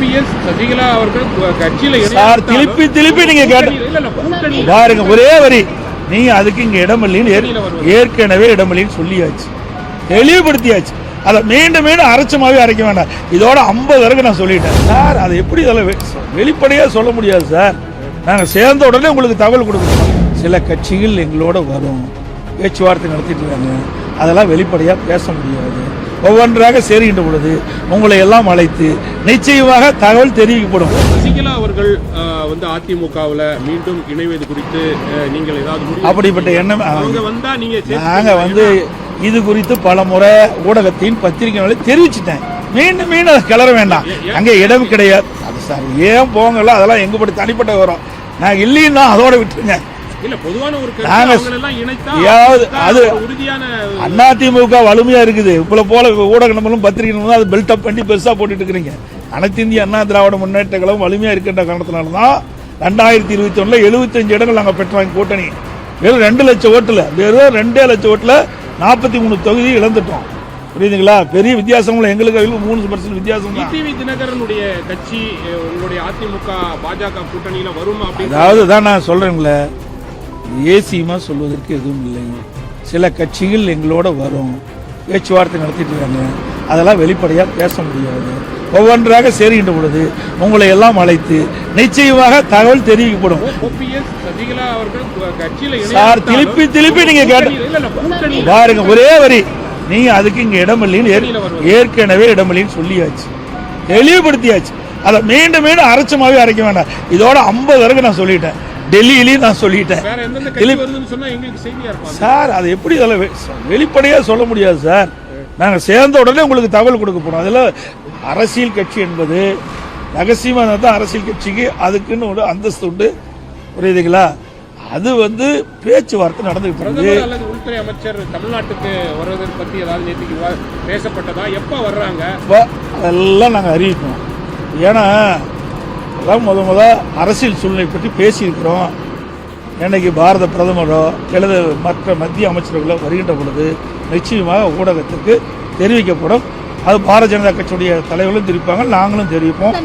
OPS Sasikala அவர்கள் கட்சியில sir திருப்பி நீங்க பாருங்க ஒரே வரி நீங்க அதுக்கு இங்க இடமில்லைன்னு ஏற்கனவே இடமில்லைன்னு சொல்லியாச்சு, தெளிவுபடுத்தியாச்சு. அதை மீண்டும் அரைச்சமாவே அரைக்க வேண்டாம். இதோட 50 வரைக்கும் நான் சொல்லிட்டேன் சார். அதை எப்படி வெளிப்படையா சொல்ல முடியாது சார். நாங்கள் சேர்ந்த உடனே உங்களுக்கு தகவல் கொடுக்கணும். சில கட்சிகள் எங்களோட வரும், பேச்சுவார்த்தை நடத்திட்டு இருக்காங்க. அதெல்லாம் வெளிப்படையா பேச முடியாது. ஒவ்வொன்றாக சேருகின்ற பொழுது உங்களை எல்லாம் அழைத்து நிச்சயமாக தகவல் தெரிவிக்கப்படும். சசிகலா அவர்கள் அதிமுகவில் மீண்டும் இணைவது குறித்து நீங்கள் ஏதாவது அப்படிப்பட்ட எண்ணம் நாங்க இது குறித்து பல முறை ஊடகத்தின் பத்திரிகைகளை தெரிவிச்சுட்டேன். மீண்டும் அதை கிளற வேண்டாம், அங்கே இடம் கிடையாது. அது சார் ஏன் போங்கல, அதெல்லாம் எங்க தனிப்பட்ட வரும். நான் இல்லைன்னா அதோட விட்டுருங்க. அதிமுக வலிமையா இருக்குது. இப்ப போல ஊடக நம்மளும் பத்திரிகை அது பில்டப் பண்ணி பெருசா போட்டுட்டு இருக்கிறீங்க. அனைத்து இந்திய அண்ணா திராவிட முன்னேற்ற கழகம் வலிமையா இருக்கின்ற காரணத்தினால்தான் 2021 75 இடங்கள் நாங்க பெற்றோம். கூட்டணி வெறும் 2 லட்சம் ஓட்டுல, வெறும் 2 லட்சம் ஓட்டுல 43 தொகுதி இழந்துட்டோம். புரியுதுங்களா? பெரிய வித்தியாசம் எங்களுக்கு 3% வித்தியாசம். தினகரனுடைய கட்சி உங்களுடைய அதிமுக பாஜக கூட்டணியில வருமா? அதாவது தான் நான் சொல்றேன்ல, ஏசியமா சொல்வதற்கு எதுவும் இல்லை. சில கட்சிகள் எங்களோட வரும், பேச்சுவார்த்தை நடத்திட்டு இருக்காங்க. அதெல்லாம் வெளிப்படையா பேச முடியாது. ஒவ்வொன்றாக சேருகின்ற பொழுது உங்களை எல்லாம் அழைத்து நிச்சயமாக தகவல் தெரிவிக்கப்படும். சார் திருப்பி நீங்க பாருங்க ஒரே வரி நீங்க அதுக்கு இங்க இடமில்லைன்னு ஏற்கனவே இடமில்லைன்னு சொல்லியாச்சு, தெளிவுபடுத்தியாச்சு. அதை மீண்டும் அரைச்சமாவே அரைக்க வேண்டாம். இதோட 50 வரைக்கும் நான் சொல்லிட்டேன். டெல்லியிலையும் நான் சொல்லிட்டேன் சார். அதை எப்படி வெளிப்படையா சொல்ல முடியாது சார். நாங்க சேர்ந்த உடனே உங்களுக்கு தகவல் கொடுக்க போறோம். அதுல அரசியல் கட்சி என்பது ரகசியமா தான் அரசியல் கட்சிக்கு அதுக்குன்னு ஒரு அந்தஸ்து உண்டு. புரியுதுங்களா? அது பேச்சுவார்த்தை நடந்துகிட்டு இருக்கு. உள்துறை அமைச்சர் தமிழ்நாட்டுக்கு வருவதை பத்தி ஏதாவது நேற்றுக்கு பேசப்பட்டதா? எப்ப வர்றாங்க? அதெல்லாம் நாங்க அறிவிப்போம். ஏன்னா முத அரசியல் சூழ்நிலை பற்றி பேசியிருக்கிறோம். என்னைக்கு பாரத பிரதமரோ அல்லது மற்ற மத்திய அமைச்சர்களோ வருகின்ற பொழுது நிச்சயமாக ஊடகத்துக்கு தெரிவிக்கப்படும். அது பாரதிய ஜனதா கட்சியுடைய தலைவர்களும் தெரிவிப்பாங்க, நாங்களும் தெரிவிப்போம்.